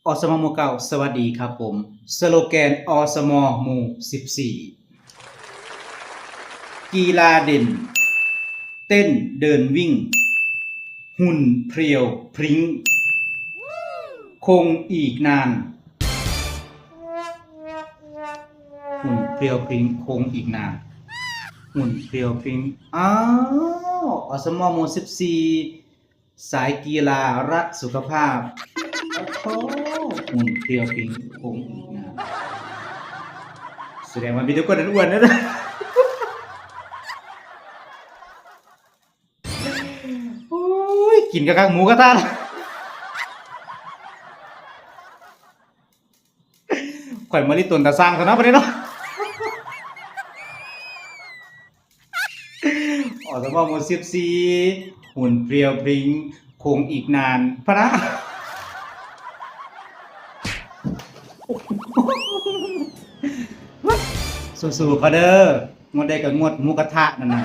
อสมหมู่เก่าสวัสดีครับผมสโลแกนอสมหมู่14กีฬาเด่นเต้นเดินวิ่งหุ่นเพรียวพริ้งคงอีกนานหุ่นเพรียวพริ้งคงอีกนานหุ่นเพรียวพริ้งอ้าวอสมหมู่14สายกีฬารักสุขภาพโอ้หุ่นเพรียวพริ้งคงอีกนานแสดงว่ามีทุกคนอ้วนๆนะโอ้ยกินกะคักหมูกระทะข่อยมาลิตนตาสร้างซะเนาะประเด็นเนาะอสมหมู่14หุ่นเพรียวพริ้งคงอีกนานพะนะสู้ๆเขาเด้องดได้ก็งดหมูกระทะนั่นน่ะ